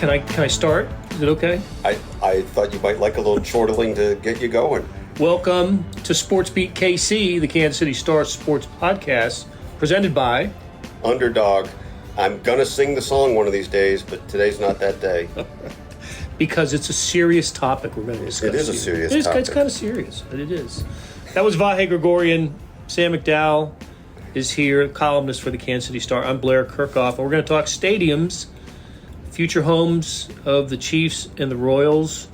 Can I start? Is it okay? I thought you might like a little chortling to get you going. Welcome to SportsBeat KC, the Kansas City Star sports podcast, presented by Underdog. I'm going to sing the song one of these days, but today's not that day. Because it's a serious topic we're going to discuss. It is a serious topic. It's kind of serious, but it is. That was Vahe, Gregorian. Sam McDowell is here, columnist for the Kansas City Star. I'm Blair Kirchhoff, and we're going to talk stadiums, future homes of the Chiefs and the Royals.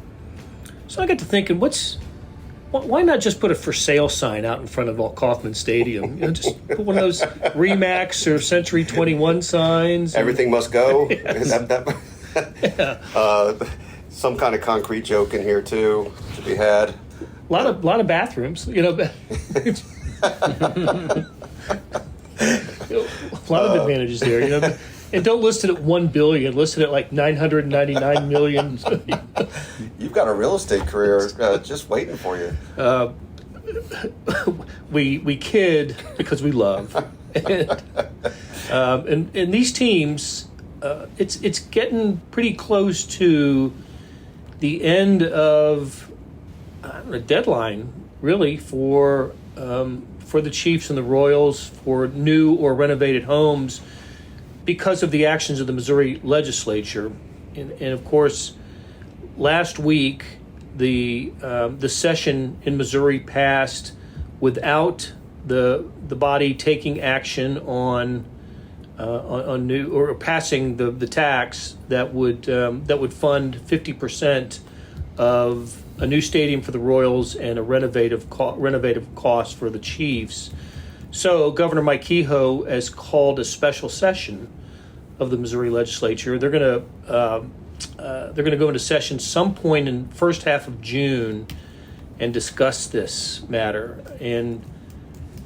So I got to thinking, why not just put a for sale sign out in front of Kauffman Stadium? You know, just put one of those Remax or Century 21 signs. Everything must go. Yes. Some kind of concrete joke in here too to be had. A lot of bathrooms, you know. A lot of advantages there, you know. And don't list it at $1 billion. List it at like $999 million. You've got a real estate career just waiting for you. We kid because we love, and these teams, it's getting pretty close to the end of a deadline, really, for the Chiefs and the Royals for new or renovated homes because of the actions of the Missouri legislature. And of course, last week, the session in Missouri passed without the body taking action on new or passing the tax that would fund 50% of a new stadium for the Royals and a renovative cost for the Chiefs. So Governor Mike Kehoe has called a special session of the Missouri legislature. They're going to go into session some point in the first half of June and discuss this matter. And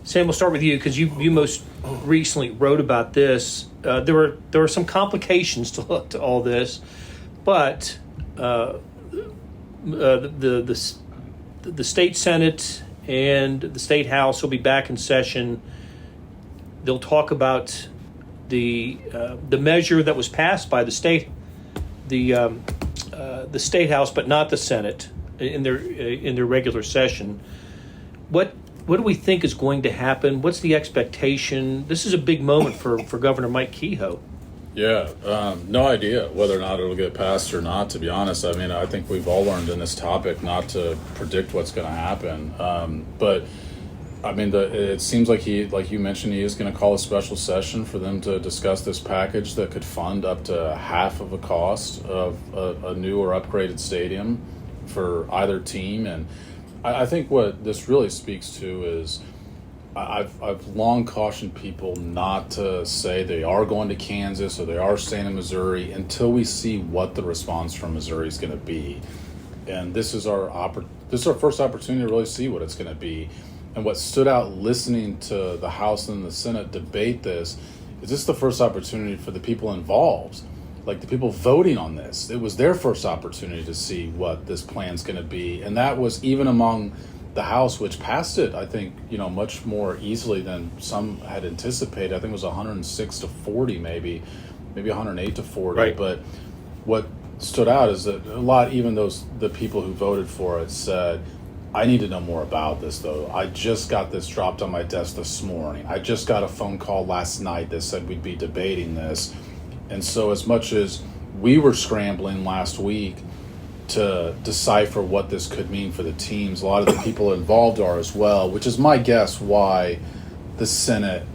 Sam, we'll start with you because you most recently wrote about this. There were some complications to all this, but the state Senate and the state House will be back in session. They'll talk about the measure that was passed by the state House, but not the Senate in their regular session. What do we think is going to happen? What's the expectation? This is a big moment for Governor Mike Kehoe. Yeah, no idea whether or not it'll get passed or not, to be honest. I mean, I think we've all learned in this topic not to predict what's going to happen. But, I mean, it seems like like you mentioned, he is going to call a special session for them to discuss this package that could fund up to half of the cost of a new or upgraded stadium for either team. And I think what this really speaks to is I've long cautioned people not to say they are going to Kansas or they are staying in Missouri until we see what the response from Missouri is going to be. And this is our first opportunity to really see what it's going to be. And what stood out listening to the House and the Senate debate this is the first opportunity for the people involved, like the people voting on this. It was their first opportunity to see what this plan's going to be. And that was even among the House, which passed it, I think, much more easily than some had anticipated. I think it was 106 to 40, maybe 108 to 40. Right. But what stood out is that a lot, even the people who voted for it said, I need to know more about this, though. I just got this dropped on my desk this morning. I just got a phone call last night that said we'd be debating this. And so as much as we were scrambling last week to decipher what this could mean for the teams, a lot of the people involved are as well, which is my guess why the Senate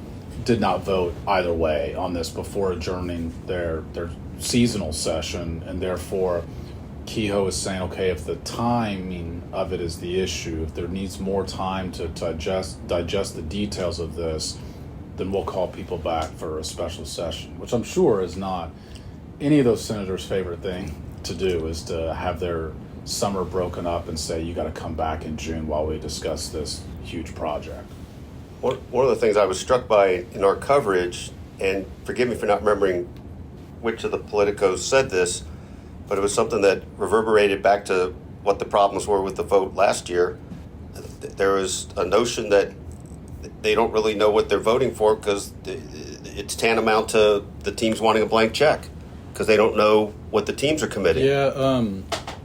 did not vote either way on this before adjourning their seasonal session. And therefore, Kehoe is saying, okay, if the timing of it is the issue, if there needs more time to digest the details of this, then we'll call people back for a special session, which I'm sure is not any of those senators' favorite thing to do, is to have their summer broken up and say, you got to come back in June while we discuss this huge project. One of the things I was struck by in our coverage, and forgive me for not remembering which of the politicos said this, but it was something that reverberated back to what the problems were with the vote last year. There was a notion that they don't really know what they're voting for because it's tantamount to the teams wanting a blank check. because they don't know what the teams are committing. Yeah.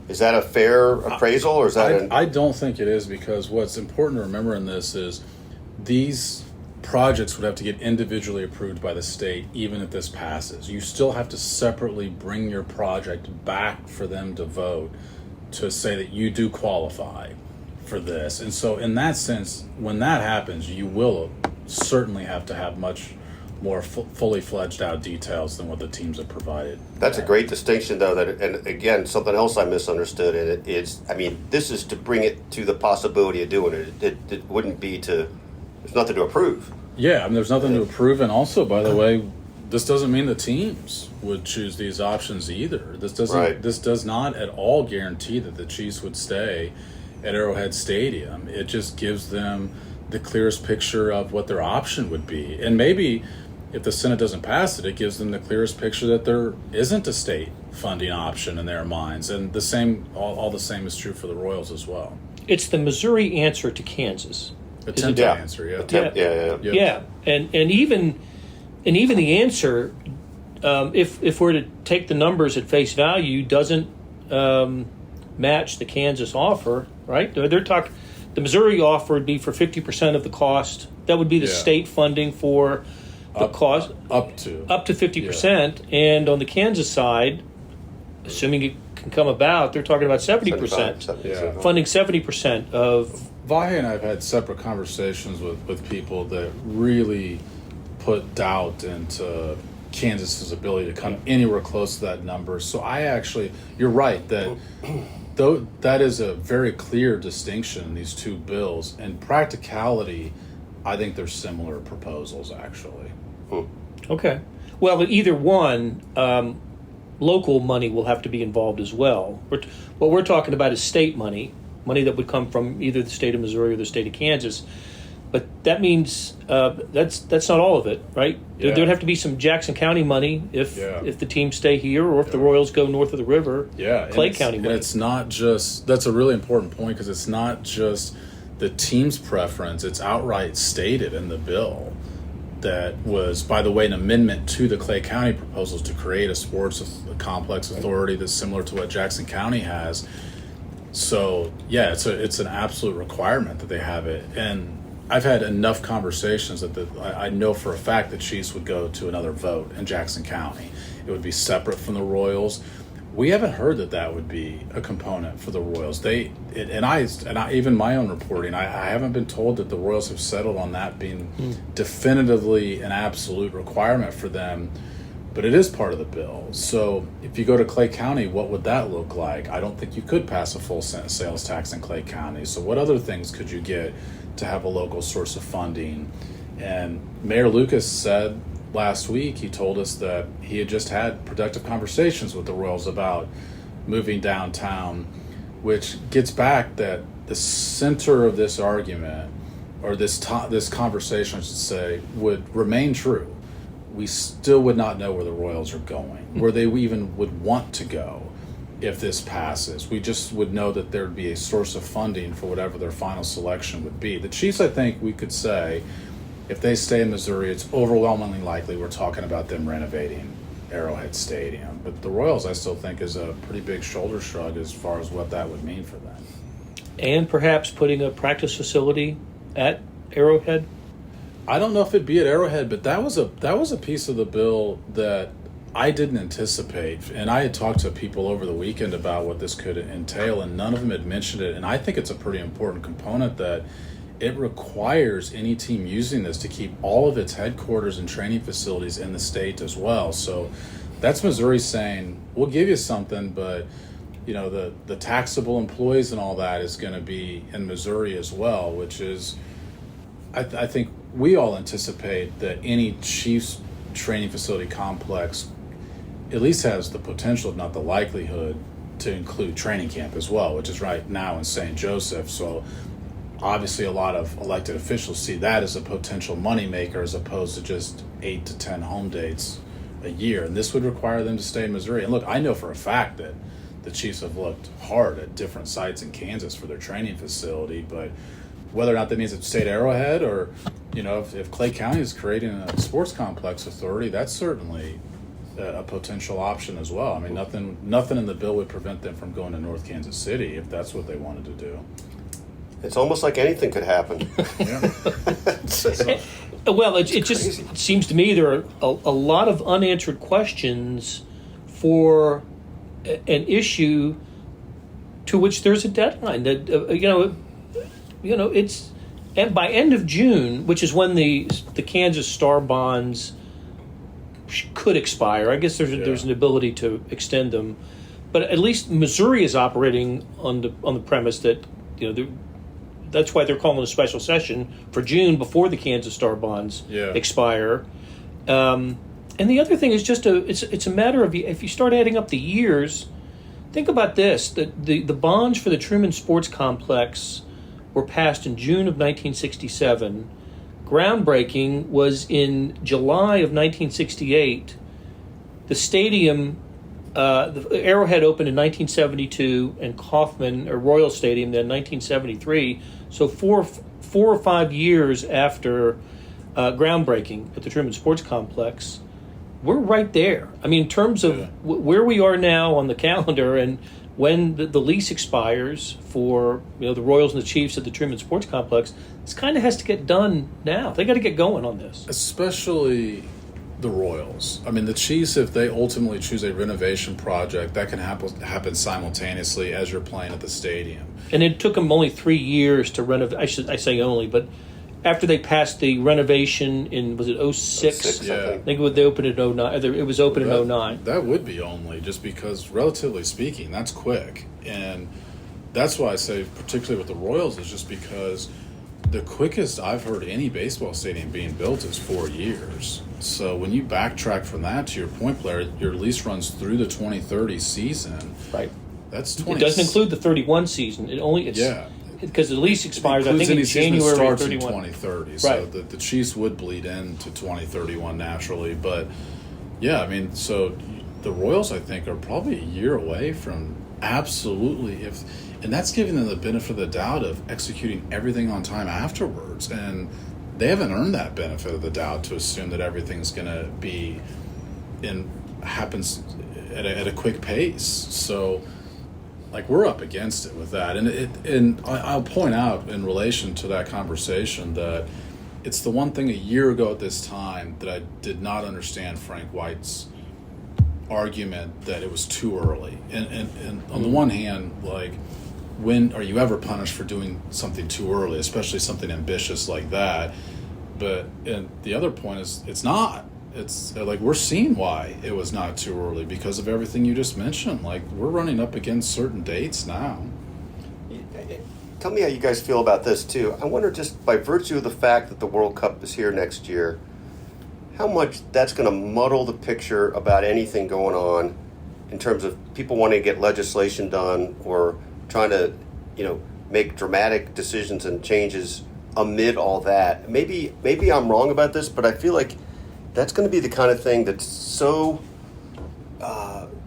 Is that a fair appraisal, or is that? I don't think it is, because what's important to remember in this is these projects would have to get individually approved by the state even if this passes. You still have to separately bring your project back for them to vote to say that you do qualify for this. And so in that sense, when that happens, you will certainly have to have much more fully fledged out details than what the teams have provided. That's a great distinction, though. That, and again, something else I misunderstood in it is, I mean, this is to bring it to the possibility of doing it. It wouldn't be to. There's nothing to approve. Yeah, I mean, there's nothing to approve, and also, by the way, this doesn't mean the teams would choose these options either. This doesn't. Right. This does not at all guarantee that the Chiefs would stay at Arrowhead Stadium. It just gives them the clearest picture of what their option would be, and maybe if the Senate doesn't pass it, it gives them the clearest picture that there isn't a state funding option in their minds. And the same, all the same is true for the Royals as well. It's the Missouri answer to Kansas. Attempted answer, yeah. Yeah. And even the answer, if we're to take the numbers at face value, doesn't match the Kansas offer, right? They're talking. The Missouri offer would be for 50% of the cost. That would be the state funding for the cost up to 50%, and on the Kansas side, assuming it can come about, they're talking about 70%, funding 70% of. Vahe and I have had separate conversations with people that really put doubt into Kansas's ability to come anywhere close to that number. So you're right that though that is a very clear distinction in these two bills. In practicality, I think they're similar proposals actually. Okay. Well, but either one, local money will have to be involved as well. What we're talking about is state money that would come from either the state of Missouri or the state of Kansas. But that means that's not all of it, right? Yeah. There'd have to be some Jackson County money if the teams stay here, or if the Royals go north of the river. Yeah, Clay County money. And it's not just, that's a really important point, because it's not just the team's preference, it's outright stated in the bill. That was, by the way, an amendment to the Clay County proposals to create a sports complex authority that's similar to what Jackson County has. So, yeah, it's an absolute requirement that they have it. And I've had enough conversations that I know for a fact that Chiefs would go to another vote in Jackson County. It would be separate from the Royals. We haven't heard that would be a component for the Royals. I even my own reporting, I haven't been told that the Royals have settled on that being definitively an absolute requirement for them, but it is part of the bill. So if you go to Clay County, what would that look like? I don't think you could pass a full sales tax in Clay County. So what other things could you get to have a local source of funding? And Mayor Lucas said last week, he told us that he had just had productive conversations with the Royals about moving downtown, which gets back that the center of this argument, or this conversation, I should say, would remain true. We still would not know where the Royals are going, where they even would want to go if this passes. We just would know that there would be a source of funding for whatever their final selection would be. The Chiefs, I think we could say, if they stay in Missouri, it's overwhelmingly likely we're talking about them renovating Arrowhead Stadium. But the Royals, I still think, is a pretty big shoulder shrug as far as what that would mean for them. And perhaps putting a practice facility at Arrowhead? I don't know if it'd be at Arrowhead, but that was a piece of the bill that I didn't anticipate. And I had talked to people over the weekend about what this could entail, and none of them had mentioned it. And I think it's a pretty important component that it requires any team using this to keep all of its headquarters and training facilities in the state as well. So that's Missouri saying, we'll give you something, but the taxable employees and all that is going to be in Missouri as well, which is, I think we all anticipate that any Chiefs training facility complex at least has the potential, if not the likelihood, to include training camp as well, which is right now in St. Joseph. So obviously a lot of elected officials see that as a potential moneymaker as opposed to just 8 to 10 home dates a year. And this would require them to stay in Missouri. And look, I know for a fact that the Chiefs have looked hard at different sites in Kansas for their training facility, but whether or not that means it's State Arrowhead or, if Clay County is creating a sports complex authority, that's certainly a potential option as well. I mean, nothing in the bill would prevent them from going to North Kansas City if that's what they wanted to do. It's almost like anything could happen. Yeah. Well, it just seems to me there are a lot of unanswered questions for an issue to which there's a deadline. That it's, and by end of June, which is when the Kansas Star bonds could expire. I guess there's an ability to extend them, but at least Missouri is operating on the premise that that's why they're calling a special session for June before the Kansas Star bonds expire. And the other thing is just it's a matter of, if you start adding up the years, think about this: that the bonds for the Truman Sports Complex were passed in June of 1967. Groundbreaking was in July of 1968. The stadium, the Arrowhead opened in 1972, and Royal Stadium then 1973. So four or 5 years after groundbreaking at the Truman Sports Complex, we're right there. I mean, in terms of where we are now on the calendar and when the lease expires for the Royals and the Chiefs at the Truman Sports Complex, this kind of has to get done now. They got to get going on this. Especially the Royals. I mean, the Chiefs, if they ultimately choose a renovation project, that can happen simultaneously as you're playing at the stadium. And it took them only 3 years to renovate. I say only, but after they passed the renovation in, was it 06? Yeah. I think they opened in 09. It was open in 09. That would be only, just because, relatively speaking, that's quick. And that's why I say, particularly with the Royals, is just because the quickest I've heard any baseball stadium being built is 4 years. So when you backtrack from that, to your point, Blair, your lease runs through the 2030 season. Right. That's 20. It doesn't include the 31 season. Because the lease expires, I think, in January starts 31. in 2030. Right. So the Chiefs would bleed into 2031 naturally. But, yeah, I mean, so the Royals, I think, are probably a year away from absolutely, and that's giving them the benefit of the doubt of executing everything on time afterwards. And they haven't earned that benefit of the doubt to assume that everything's going to be happens at a quick pace. So, like, we're up against it with that. And I'll point out in relation to that conversation that it's the one thing a year ago at this time that I did not understand Frank White's argument that it was too early. And on the one hand, like, when are you ever punished for doing something too early, especially something ambitious like that? And the other point is, it's not. It's like, we're seeing why it was not too early because of everything you just mentioned. Like, we're running up against certain dates now. Tell me how you guys feel about this too. I wonder, just by virtue of the fact that the World Cup is here next year, how much that's going to muddle the picture about anything going on in terms of people wanting to get legislation done or trying to, make dramatic decisions and changes amid all that. Maybe I'm wrong about this, but I feel like that's going to be the kind of thing that's so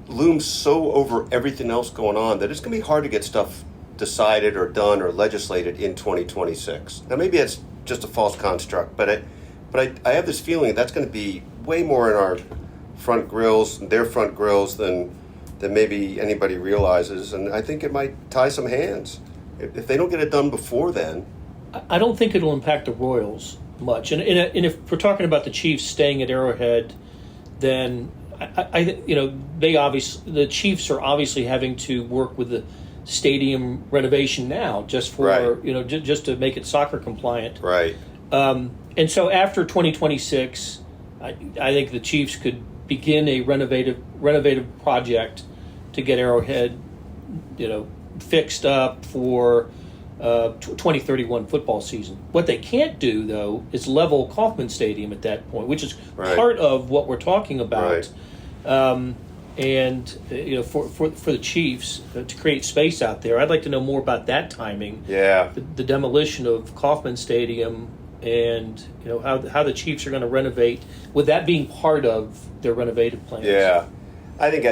looms so over everything else going on that it's going to be hard to get stuff decided or done or legislated in 2026. Now, maybe that's just a false construct, but I have this feeling that's going to be way more in our front grills, their front grills, than maybe anybody realizes, and I think it might tie some hands if they don't get it done before then. I don't think it'll impact the Royals much, and if we're talking about the Chiefs staying at Arrowhead, then the Chiefs are obviously having to work with the stadium renovation now, just for right. Just to make it soccer compliant. Right. And so after 2026, I think the Chiefs could begin a renovative project to get Arrowhead, fixed up for 2031 football season. What they can't do, though, is level Kauffman Stadium at that point, which is right. part of what we're talking about. Right. And for the Chiefs to create space out there, I'd like to know more about that timing. Yeah. The demolition of Kauffman Stadium, and how the Chiefs are going to renovate, with that being part of their renovated plans. Yeah, I think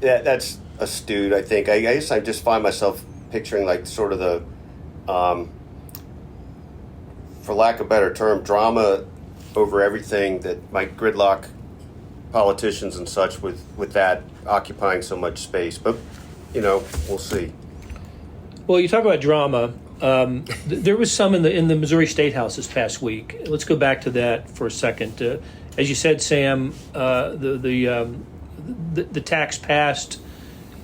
that's astute. I think I guess I just find myself picturing like sort of the, for lack of a better term, drama over everything that might gridlock politicians and such with that occupying so much space. But, we'll see. Well, you talk about drama. There was some in the Missouri Statehouse this past week. Let's go back to that for a second. As you said, Sam, the tax passed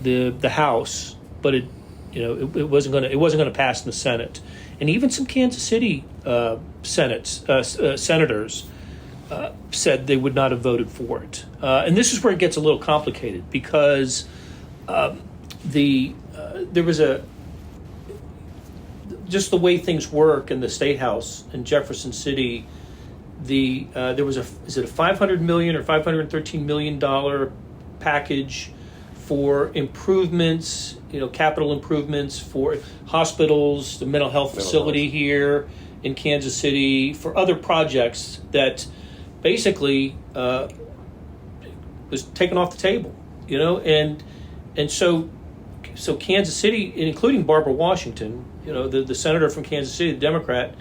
the House, but it wasn't going to pass in the Senate, and even some Kansas City senators said they would not have voted for it. And this is where it gets a little complicated because there was just the way things work in the State House in Jefferson City. There was is it a $500 million or $513 million package for improvements, capital improvements for hospitals, the mental health facility here in Kansas City, for other projects that basically was taken off the table, and so Kansas City, including Barbara Washington, the senator from Kansas City, the Democrat,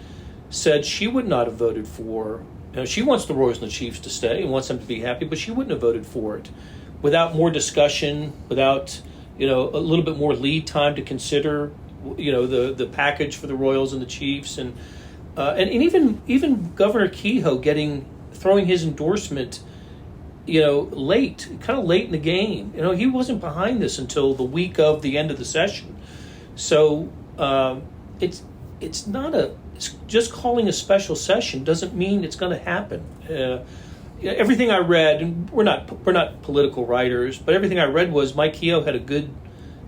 said she would not have voted for. She wants the Royals and the Chiefs to stay and wants them to be happy, but she wouldn't have voted for it without more discussion, without a little bit more lead time to consider, the package for the Royals and the Chiefs, and even Governor Kehoe throwing his endorsement, kind of late in the game. He wasn't behind this until the week of the end of the session. So it's not just calling a special session doesn't mean it's going to happen. Everything I read, and we're not political writers, but everything I read was Mike Kehoe had a good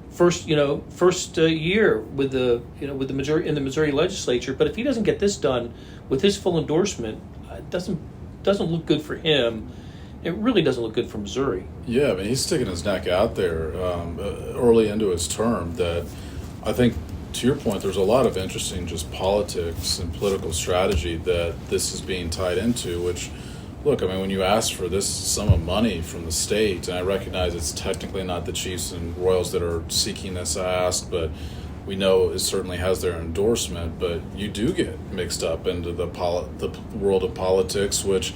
first year with the Missouri legislature. But if he doesn't get this done with his full endorsement, it doesn't look good for him. It really doesn't look good for Missouri. Yeah, I mean, he's sticking his neck out there early into his term. That I think, to your point, there's a lot of interesting just politics and political strategy that this is being tied into, which, look, I mean, when you ask for this sum of money from the state, and I recognize it's technically not the Chiefs and Royals that are seeking this ask, but we know it certainly has their endorsement, but you do get mixed up into the world of politics, which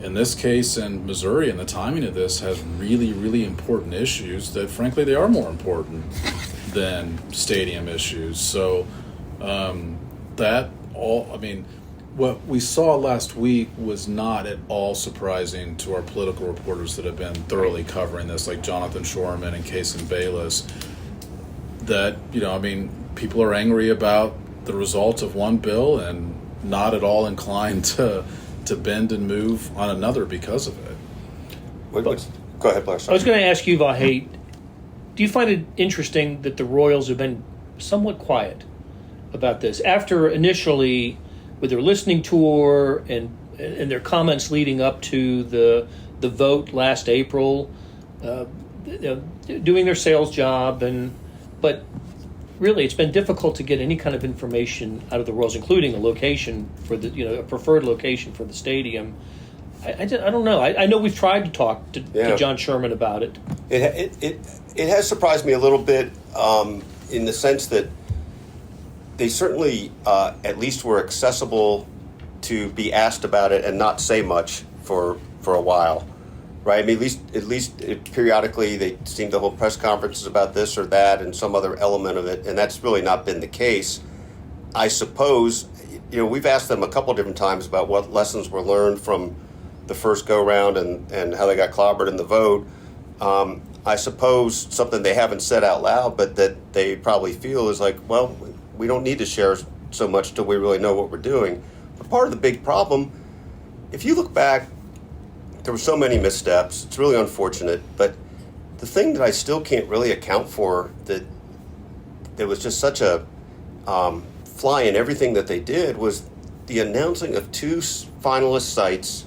in this case in Missouri, and the timing of this has really, really important issues that, frankly, they are more important than stadium issues. So what we saw last week was not at all surprising to our political reporters that have been thoroughly covering this, like Jonathan Shorman and Kason Bayless, that, people are angry about the result of one bill and not at all inclined to bend and move on another because of it. Go ahead, Blair. I was going to ask you, Vahe, do you find it interesting that the Royals have been somewhat quiet about this after initially, with their listening tour and their comments leading up to the vote last April, doing their sales job, but really it's been difficult to get any kind of information out of the Royals, including a location for a preferred location for the stadium. I don't know. I know we've tried to talk to John Sherman about it. It has surprised me a little bit in the sense that they certainly at least were accessible to be asked about it and not say much for a while, right? I mean, at least periodically they seem to hold press conferences about this or that and some other element of it, and that's really not been the case. I suppose, we've asked them a couple different times about what lessons were learned from the first go-round and how they got clobbered in the vote. I suppose something they haven't said out loud, but that they probably feel is like, well, we don't need to share so much till we really know what we're doing. But part of the big problem, if you look back, there were so many missteps. It's really unfortunate. But the thing that I still can't really account for, that there was just such a fly in everything that they did, was the announcing of two finalist sites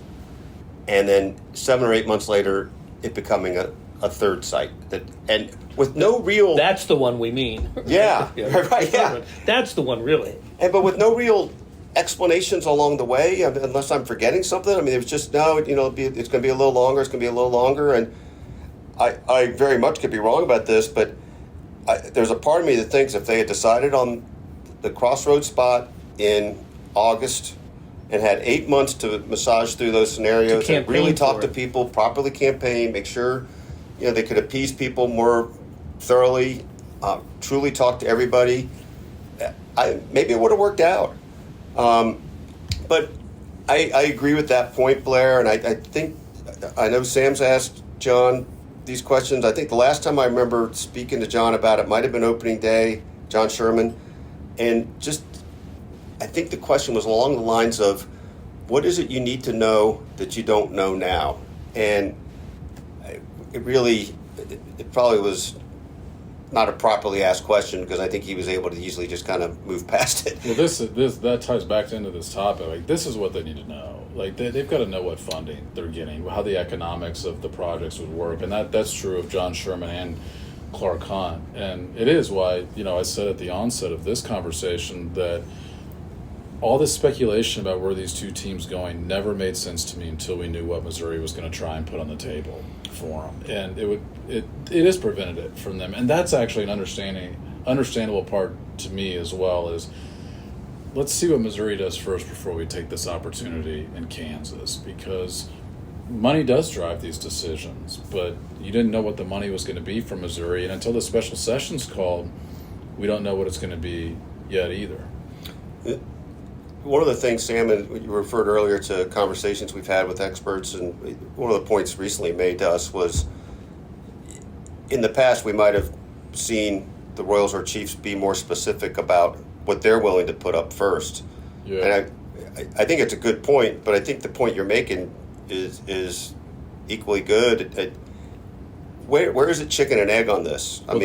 and then 7 or 8 months later it becoming a third site. And with no real... That's the one we mean. Yeah, right, yeah. That's the one, really. But with no real explanations along the way, unless I'm forgetting something. I mean, it was just, no, it's going to be a little longer, it's going to be a little longer. And I very much could be wrong about this, but there's a part of me that thinks if they had decided on the crossroads spot in August and had 8 months to massage through those scenarios and really campaign talk for to it. people, properly campaign, make sure they could appease people more thoroughly, truly talk to everybody, maybe it would have worked out. But I agree with that point, Blair, and I know Sam's asked John these questions. I think the last time I remember speaking to John about it might have been opening day, John Sherman, and I think the question was along the lines of, what is it you need to know that you don't know now? And it probably was not a properly asked question, because I think he was able to easily just kind of move past it. Well, that ties back into this topic. Like, this is what they need to know. Like, they've got to know what funding they're getting, how the economics of the projects would work, and that's true of John Sherman and Clark Hunt. And it is why I said at the onset of this conversation that all this speculation about where these two teams going never made sense to me until we knew what Missouri was going to try and put on the table for them, and it is prevented it from them. And that's actually an understandable part to me as well. Is let's see what Missouri does first before we take this opportunity in Kansas, because money does drive these decisions, but you didn't know what the money was going to be from Missouri, and until the special session's called, we don't know what it's going to be yet either. One of the things, Sam, and you referred earlier to conversations we've had with experts, and one of the points recently made to us was, in the past we might have seen the Royals or Chiefs be more specific about what they're willing to put up first. Yeah. And I think it's a good point, but I think the point you're making is equally good. Where is it chicken and egg on this? I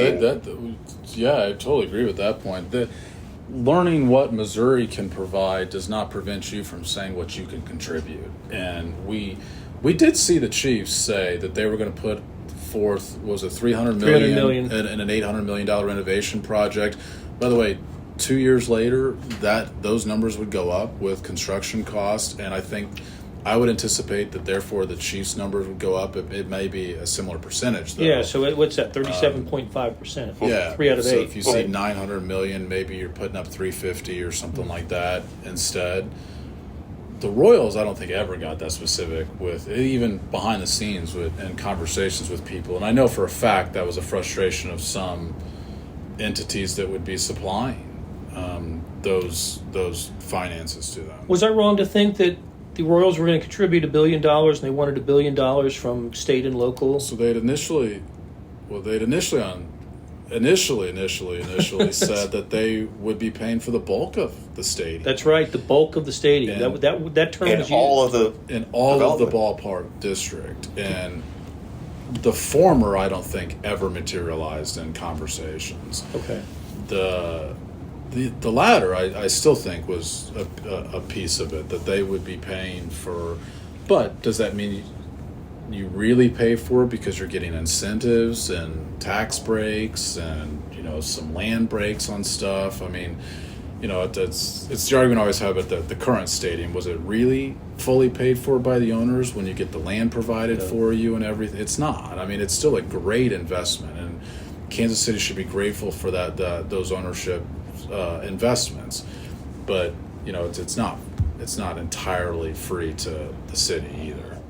totally agree with that point. Learning what Missouri can provide does not prevent you from saying what you can contribute. And we did see the Chiefs say that they were going to put forth, was it $300 million and an $800 million renovation project. By the way, 2 years later, those numbers would go up with construction costs, and I would anticipate that therefore the Chiefs' numbers would go up. It may be a similar percentage, though. Yeah, so what's that, 37.5%? Yeah. 3 out of 8. So if you see $900 million, maybe you're putting up $350 or something like that instead. The Royals, I don't think ever got that specific with, even behind the scenes and conversations with people. And I know for a fact that was a frustration of some entities that would be supplying those finances to them. Was I wrong to think that the Royals were going to contribute $1 billion and they wanted $1 billion from state and local? So initially said that they would be paying for the bulk of the stadium. That's right, the bulk of the stadium. That term is used. All of the ballpark district. And the former, I don't think, ever materialized in conversations. Okay. The latter, I still think, was a piece of it, that they would be paying for. But does that mean you really pay for it because you're getting incentives and tax breaks and some land breaks on stuff? I mean, it's the argument I always have at the current stadium. Was it really fully paid for by the owners when you get the land provided for you and everything? It's not. I mean, it's still a great investment, and Kansas City should be grateful for those ownership investments, but it's not entirely free to the city either.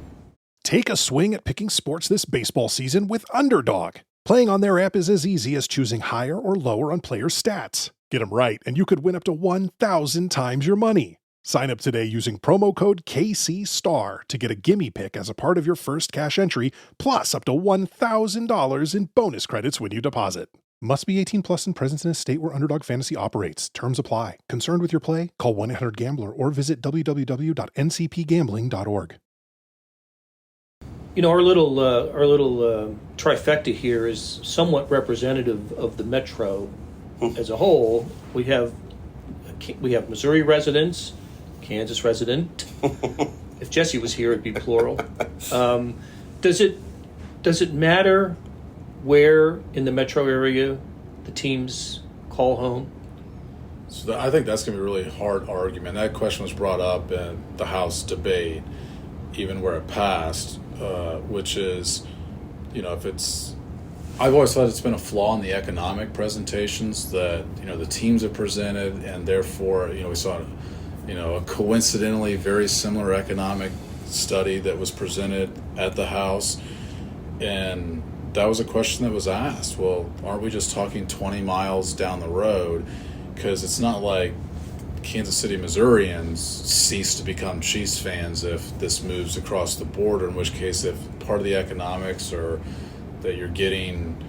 Take a swing at picking sports this baseball season with Underdog. Playing on their app is as easy as choosing higher or lower on players' stats. Get them right, and you could win up to 1,000 times your money. Sign up today using promo code KCSTAR to get a gimme pick as a part of your first cash entry, plus up to $1,000 in bonus credits when you deposit. Must be 18 plus and present in a state where Underdog Fantasy operates. Terms apply. Concerned with your play? Call 1-800-GAMBLER or visit www.ncpgambling.org. Our little trifecta here is somewhat representative of the metro as a whole. We have Missouri residents, Kansas resident. If Jesse was here, it'd be plural. Does it matter where in the metro area the teams call home? So I think that's going to be a really hard argument. That question was brought up in the House debate, even where it passed, which is, if it's... I've always thought it's been a flaw in the economic presentations that, the teams have presented, and therefore, we saw a coincidentally very similar economic study that was presented at the House, and that was a question that was asked. Well, aren't we just talking 20 miles down the road? Because it's not like Kansas City Missourians cease to become Chiefs fans if this moves across the border, in which case if part of the economics or that you're getting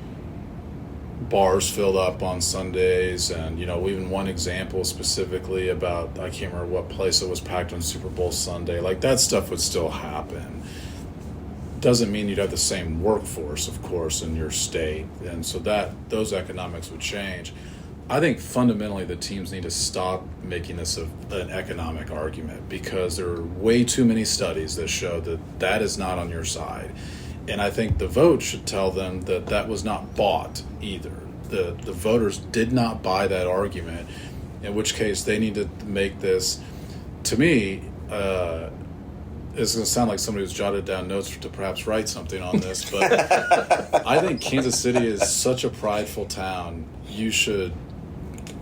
bars filled up on Sundays, and even one example specifically about, I can't remember what place it was, packed on Super Bowl Sunday, like that stuff would still happen. Doesn't mean you'd have the same workforce, of course, in your state, and so those economics would change. I think fundamentally the teams need to stop making this an economic argument, because there are way too many studies that show that is not on your side. And I think the vote should tell them that was not bought either. The voters did not buy that argument, in which case they need to make this, to me, it's going to sound like somebody who's jotted down notes to perhaps write something on this, but I think Kansas City is such a prideful town. You should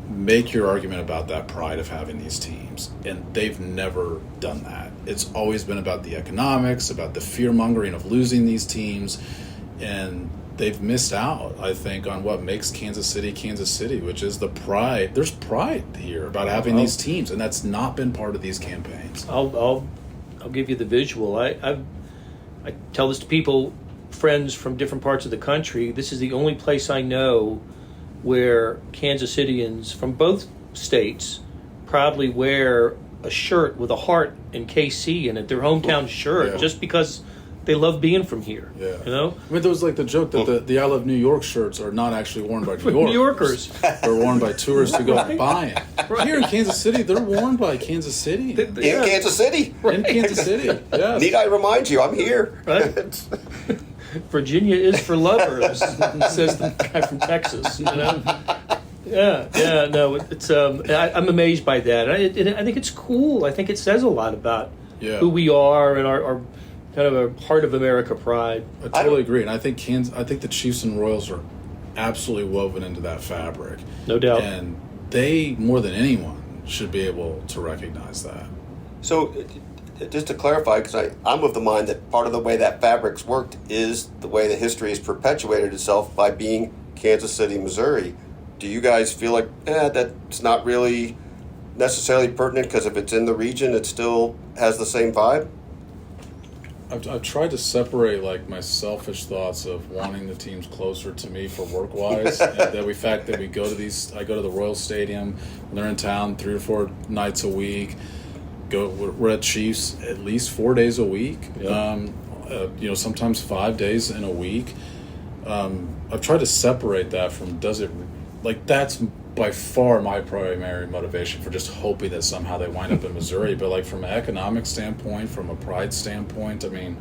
make your argument about that pride of having these teams, and they've never done that. It's always been about the economics, about the fear-mongering of losing these teams, and they've missed out, I think, on what makes Kansas City, which is the pride. There's pride here about having these teams, and that's not been part of these campaigns. I'll give you the visual. I tell this to people, friends from different parts of the country. This is the only place I know where Kansas Cityans from both states proudly wear a shirt with a heart and KC in it, their hometown shirt, just because they love being from here. Yeah. I mean, there was like the joke that the I Love New York shirts are not actually worn by New Yorkers. They're worn by tourists who go and buy them. Right. Here in Kansas City, they're worn by Kansas City. Kansas City. In Kansas City, yes. Need I remind you, I'm here. Right. Virginia is for lovers, says the guy from Texas. No, it's I'm amazed by that. I think it's cool. I think it says a lot about who we are and our kind of a heart of America pride. I totally agree, and I think the Chiefs and Royals are absolutely woven into that fabric, no doubt. And they, more than anyone, should be able to recognize that. So, just to clarify, because I'm of the mind that part of the way that fabric's worked is the way that history has perpetuated itself by being Kansas City, Missouri. Do you guys feel like that's not really necessarily pertinent, because if it's in the region, it still has the same vibe? I've tried to separate like my selfish thoughts of wanting the teams closer to me for work-wise, and the fact that I go to the Royal Stadium when they're in town 3 or 4 nights a week. We're at Chiefs at least 4 days a week. Yeah. Sometimes 5 days in a week. I've tried to separate that from that's by far my primary motivation for just hoping that somehow they wind up in Missouri. But like from an economic standpoint, from a pride standpoint, I mean,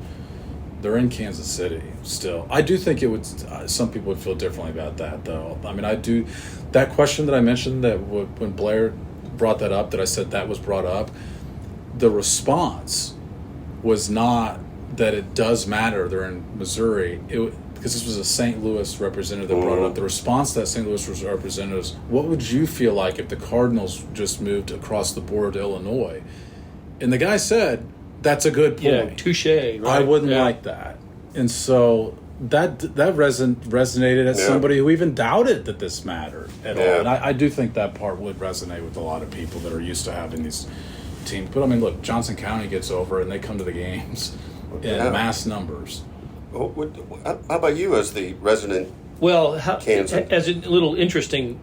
they're in Kansas City still. I do think it would. Some people would feel differently about that, though. I mean, I do. That question that I mentioned, that when Blair brought that up, that I said that was brought up, the response was not that it does matter they're in Missouri. Because this was a St. Louis representative that brought it up. The response to that St. Louis representative was, what would you feel like if the Cardinals just moved across the border to Illinois? And the guy said, that's a good point. Yeah, touche, right? I wouldn't like that. And so that resonated as somebody who even doubted that this mattered at all. And I do think that part would resonate with a lot of people that are used to having these teams. But I mean, look, Johnson County gets over and they come to the games in mass numbers. How about you as the resident? Well, as a little interesting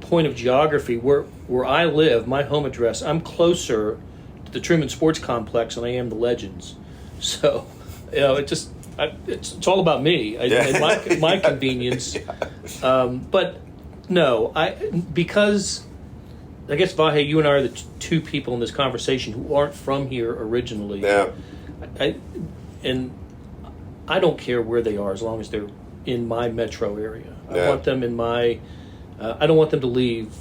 point of geography, where I live, my home address, I'm closer to the Truman Sports Complex than I am the Legends. So, it's all about me and my convenience. But no, because I guess Vahe, you and I are the two people in this conversation who aren't from here originally. Yeah. I don't care where they are as long as they're in my metro area. I want them in my. I don't want them to leave,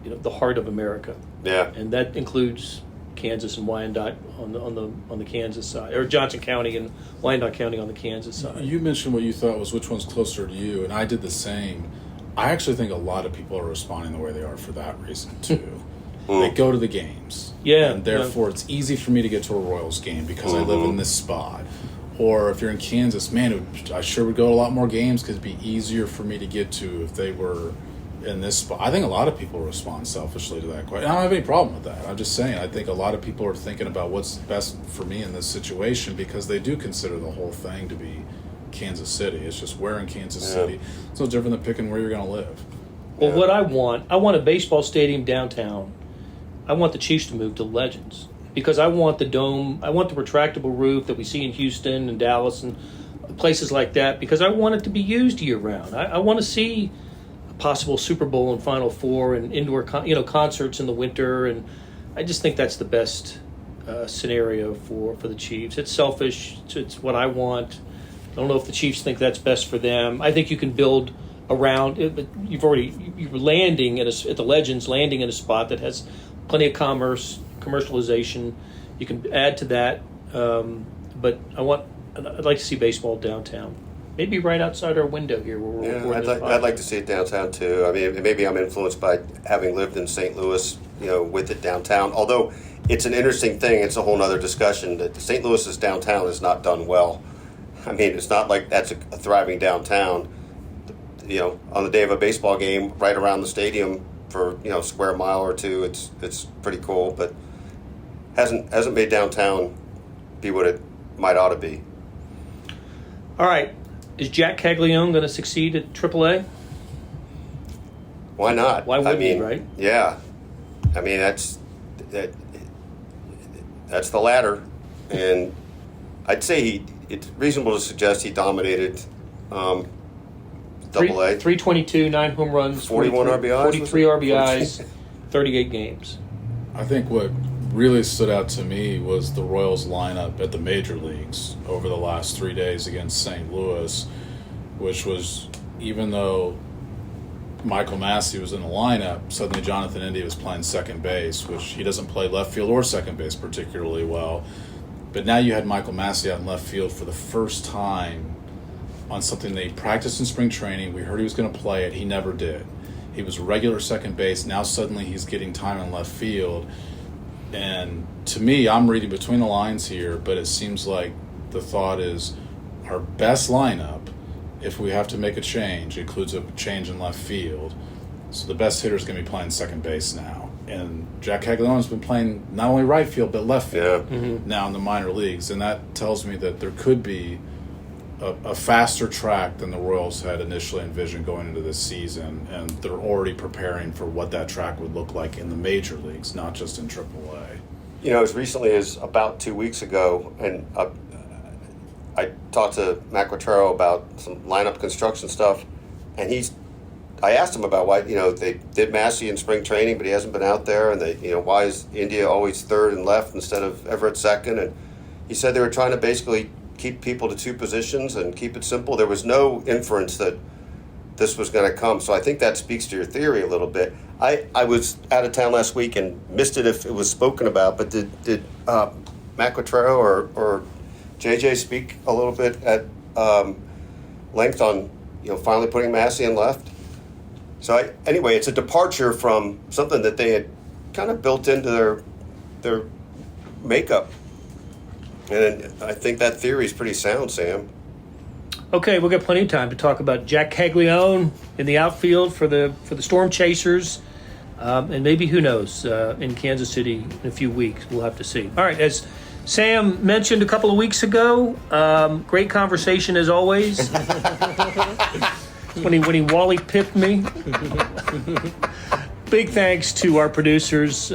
the heart of America. Yeah. And that includes Kansas and Wyandotte on the Kansas side, or Johnson County and Wyandotte County on the Kansas side. You mentioned what you thought was which one's closer to you, and I did the same. I actually think a lot of people are responding the way they are for that reason too. They go to the games. Yeah. And therefore, it's easy for me to get to a Royals game because I live in this spot. Or if you're in Kansas, man, I sure would go to a lot more games because it'd be easier for me to get to if they were in this spot. I think a lot of people respond selfishly to that question. I don't have any problem with that. I'm just saying, I think a lot of people are thinking about what's best for me in this situation because they do consider the whole thing to be Kansas City. It's just where in Kansas City. It's no different than picking where you're going to live. Well, what I want a baseball stadium downtown. I want the Chiefs to move to Legends because I want the dome. I want the retractable roof that we see in Houston and Dallas and places like that because I want it to be used year round. I want to see a possible Super Bowl and Final Four and indoor concerts in the winter, and I just think that's the best scenario for the Chiefs. It's selfish. It's what I want. I don't know if the Chiefs think that's best for them. I think you can build around it, but you're landing at the Legends, landing in a spot that has plenty of commercialization. You can add to that, but I'd like to see baseball downtown. Maybe right outside our window here where we're recording this podcast. I'd like to see it downtown too. I mean, maybe I'm influenced by having lived in St. Louis, with it downtown. Although it's an interesting thing, it's a whole other discussion that St. Louis's downtown is not done well. I mean, it's not like that's a thriving downtown. On the day of a baseball game, right around the stadium for square mile or two, it's pretty cool, but hasn't made downtown be what it might ought to be. All right, is Jack Caglione going to succeed at AAA? Why not? Why wouldn't he, right? Yeah, I mean that's the ladder, and I'd say it's reasonable to suggest he dominated. AA. 322, 9 home runs, 41 RBIs, 43 RBIs, 38 games. I think what really stood out to me was the Royals lineup at the major leagues over the last 3 days against St. Louis, which was, even though Michael Massey was in the lineup, suddenly Jonathan India was playing second base, which he doesn't play left field or second base particularly well. But now you had Michael Massey out in left field for the first time on something they practiced in spring training. We heard he was going to play it. He never did. He was a regular second base. Now suddenly he's getting time in left field. And to me, I'm reading between the lines here, but it seems like the thought is our best lineup, if we have to make a change, includes a change in left field. So the best hitter is going to be playing second base now. And Jack Caglione's been playing not only right field, but left field now in the minor leagues. And that tells me that there could be a faster track than the Royals had initially envisioned going into this season, and they're already preparing for what that track would look like in the major leagues, not just in AAA. As recently as about 2 weeks ago, and I talked to Matt Quatrero about some lineup construction stuff, and I asked him about why they did Massey in spring training, but he hasn't been out there, and why is India always third and left instead of ever at second? And he said they were trying to basically keep people to two positions and keep it simple. There was no inference that this was going to come. So I think that speaks to your theory a little bit. I was out of town last week and missed it if it was spoken about, but did Matt Quatrero or JJ speak a little bit at length on finally putting Massey in left? So anyway, it's a departure from something that they had kind of built into their makeup. And I think that theory is pretty sound, Sam. Okay, we've got plenty of time to talk about Jack Caglione in the outfield for the Storm Chasers, and maybe, who knows, in Kansas City in a few weeks. We'll have to see. All right, as Sam mentioned a couple of weeks ago, great conversation as always. when he Wally pipped me. Big thanks to our producers,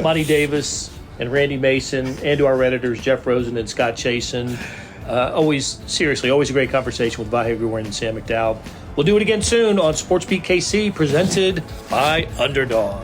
Monty Davis and Randy Mason, and to our editors, Jeff Rosen and Scott Chasen. Always a great conversation with Vahe, Gregorian, and Sam McDowell. We'll do it again soon on SportsBeat KC, presented by Underdog.